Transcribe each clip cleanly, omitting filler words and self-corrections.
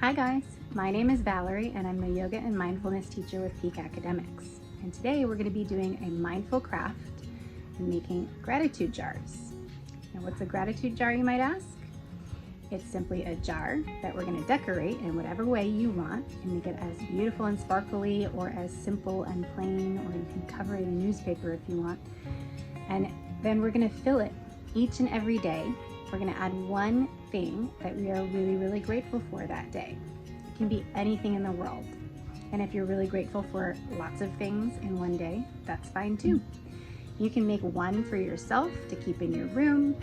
Hi guys, my name is Valerie and I'm the yoga and mindfulness teacher with Peak Academics. And today we're going to be doing a mindful craft and making gratitude jars. Now what's a gratitude jar, you might ask? It's simply a jar that we're going to decorate in whatever way you want and make it as beautiful and sparkly or as simple and plain, or you can cover it in newspaper if you want. And then we're going to fill it each and every day. We're going to add one thing that we are really grateful for that day. It can be anything in the world. And if you're really grateful for lots of things in one day, that's fine too. You can make one for yourself to keep in your room,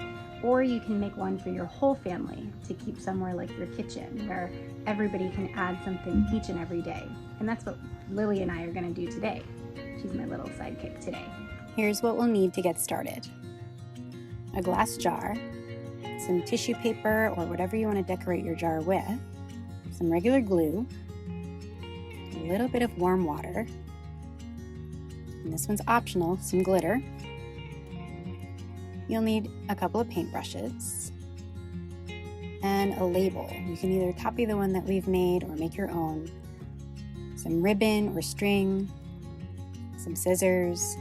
or you can make one for your whole family to keep somewhere like your kitchen, where everybody can add something each and every day. And that's what Lily and I are going to do today. She's my little sidekick today. Here's what we'll need to get started. A glass jar, some tissue paper or whatever you want to decorate your jar with, some regular glue, a little bit of warm water, and this one's optional, some glitter. You'll need a couple of paintbrushes and a label. You can either copy the one that we've made or make your own, some ribbon or string, some scissors,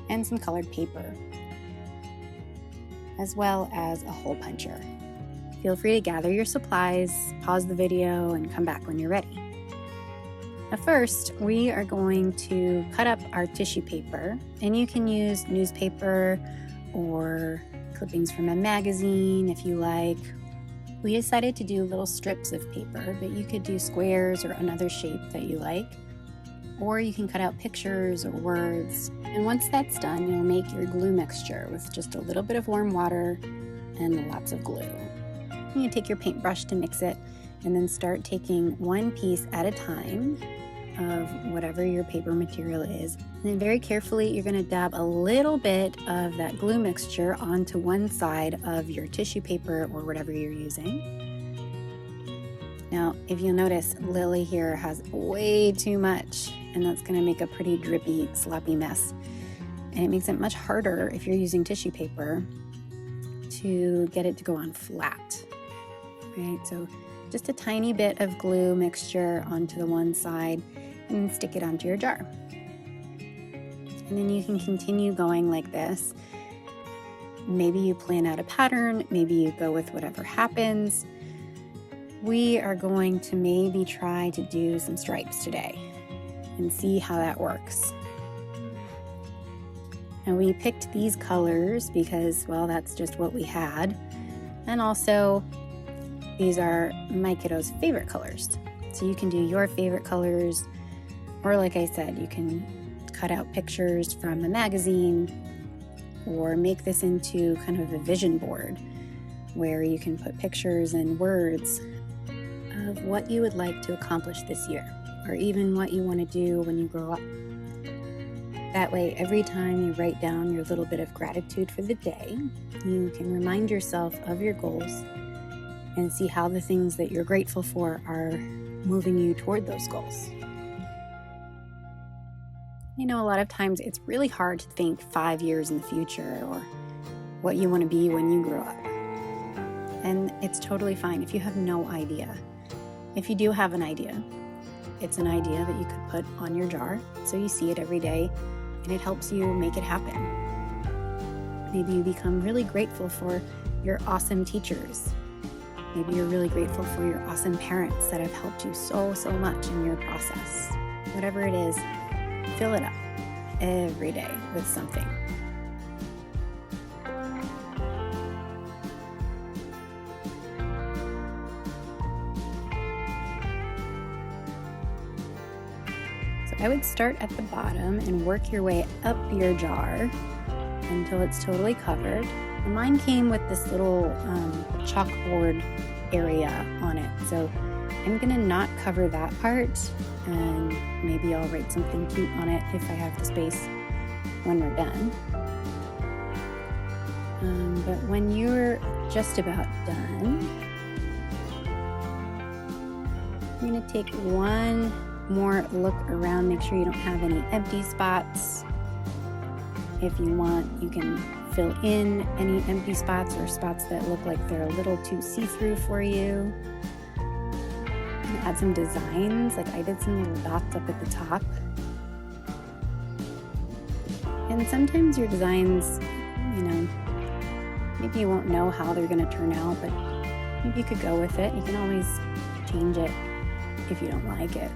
and some colored paper, as well as a hole puncher. Feel free to gather your supplies, pause the video, and come back when you're ready. Now first, we are going to cut up our tissue paper, and you can use newspaper or clippings from a magazine if you like. We decided to do little strips of paper, but you could do squares or another shape that you like, or you can cut out pictures or words. And once that's done, you'll make your glue mixture with just a little bit of warm water and lots of glue. You take your paintbrush to mix it, and then start taking one piece at a time of whatever your paper material is. And then very carefully, you're going to dab a little bit of that glue mixture onto one side of your tissue paper or whatever you're using. Now, if you'll notice, Lily here has way too much, and that's going to make a pretty drippy, sloppy mess. And it makes it much harder if you're using tissue paper to get it to go on flat, right? So just a tiny bit of glue mixture onto the one side and stick it onto your jar. And then you can continue going like this. Maybe you plan out a pattern, maybe you go with whatever happens. We are going to maybe try to do some stripes today and see how that works. And we picked these colors because, well, that's just what we had. And also, these are my kiddo's favorite colors. So you can do your favorite colors, or like I said, you can cut out pictures from a magazine or make this into kind of a vision board where you can put pictures and words of what you would like to accomplish this year, or even what you want to do when you grow up. That way, every time you write down your little bit of gratitude for the day, you can remind yourself of your goals and see how the things that you're grateful for are moving you toward those goals. You know, a lot of times it's really hard to think 5 years in the future or what you want to be when you grow up. And it's totally fine if you have no idea. If you do have an idea, it's an idea that you could put on your jar so you see it every day and it helps you make it happen. Maybe you become really grateful for your awesome teachers. Maybe you're really grateful for your awesome parents that have helped you so much in your process. Whatever it is, fill it up every day with something. I would start at the bottom and work your way up your jar until it's totally covered. And mine came with this little chalkboard area on it. So I'm gonna not cover that part, and maybe I'll write something cute on it if I have the space when we're done. But when you're just about done, I'm gonna take one more look around, make sure you don't have any empty spots. If you want, you can fill in any empty spots or spots that look like they're a little too see-through for you. add some designs. Like I did some little dots up at the top. And sometimes your designs, maybe you won't know how they're going to turn out, but maybe you could go with it. You can always change it if you don't like it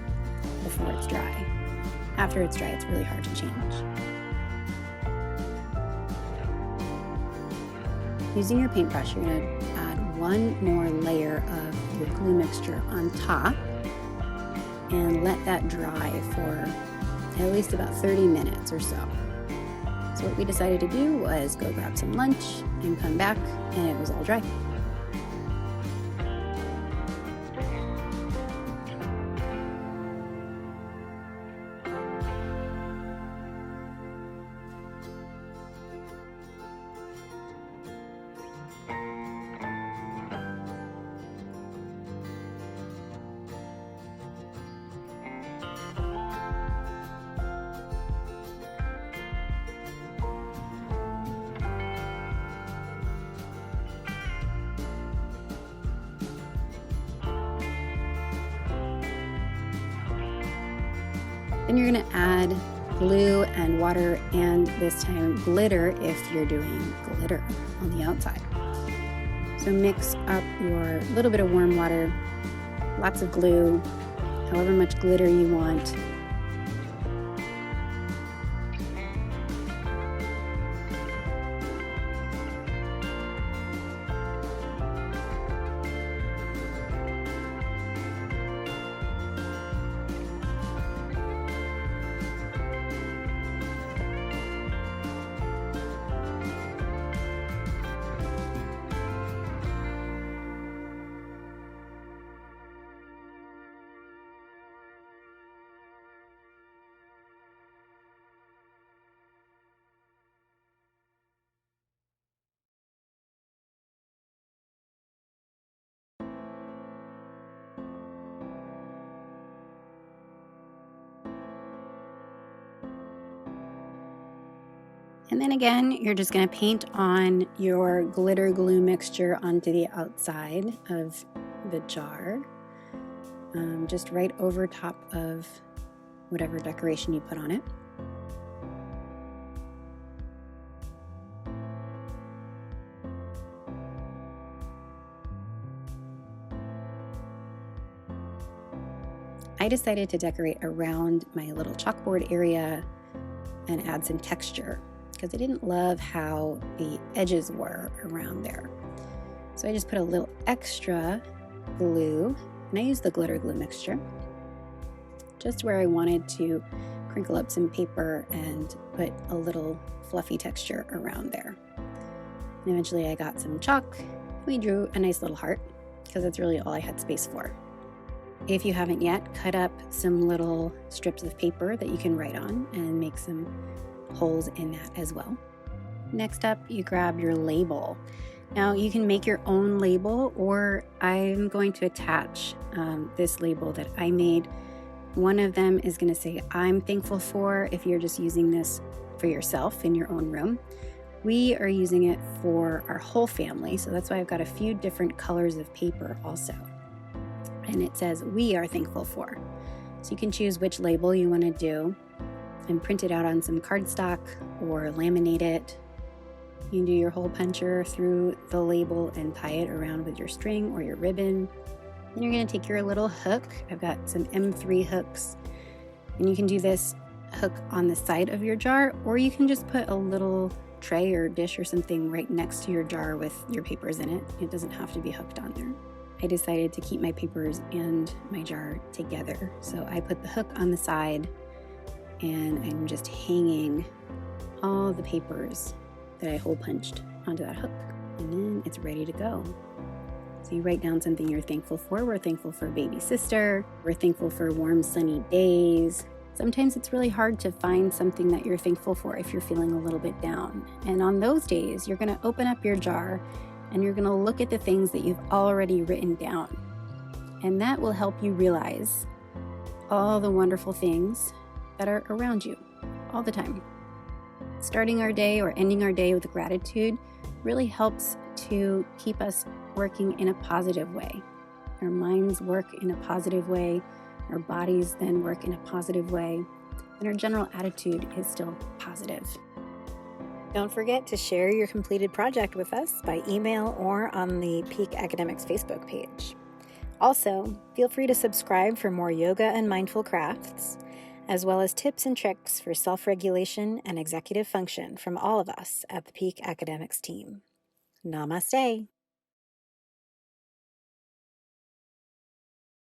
before it's dry. After it's dry, it's really hard to change. Using your paintbrush, you're going to add one more layer of your glue mixture on top and let that dry for at least about 30 minutes or so. So what we decided to do was go grab some lunch and come back, and it was all dry. Then you're going to add glue and water, and this time glitter if you're doing glitter on the outside. So mix up your little bit of warm water, lots of glue, however much glitter you want. And then again, you're just going to paint on your glitter glue mixture onto the outside of the jar, just right over top of whatever decoration you put on it. I decided to decorate around my little chalkboard area and add some texture, because I didn't love how the edges were around there. So I just put a little extra glue, and I used the glitter glue mixture, just where I wanted to crinkle up some paper and put a little fluffy texture around there. And eventually I got some chalk. We drew a nice little heart, because that's really all I had space for. If you haven't yet, cut up some little strips of paper that you can write on and make some holes in that as well. Next up, you grab your label. Now you can make your own label, or I'm going to attach this label that I made. One of them is going to say, "I'm thankful for," if you're just using this for yourself in your own room. We are using it for our whole family, so that's why I've got a few different colors of paper also. And it says, "We are thankful for." So you can choose which label you want to do and print it out on some cardstock or laminate it. You can do your hole puncher through the label and tie it around with your string or your ribbon. Then you're going to take your little hook. I've got some M3 hooks, and you can do this hook on the side of your jar, or you can just put a little tray or dish or something right next to your jar with your papers in it. It doesn't have to be hooked on there. I decided to keep my papers and my jar together, so I put the hook on the side, and I'm just hanging all the papers that I hole punched onto that hook, and then it's ready to go. So you write down something you're thankful for. We're thankful for baby sister. We're thankful for warm sunny days. Sometimes it's really hard to find something that you're thankful for if you're feeling a little bit down. And on those days, you're going to open up your jar and you're going to look at the things that you've already written down. And that will help you realize all the wonderful things that are around you all the time. Starting our day or ending our day with gratitude really helps to keep us working in a positive way. our minds work in a positive way, our bodies then work in a positive way, and our general attitude is still positive. Don't forget to share your completed project with us by email or on the Peak Academics Facebook page. Also, feel free to subscribe for more yoga and mindful crafts, as well as tips and tricks for self-regulation and executive function from all of us at the Peak Academics team. Namaste.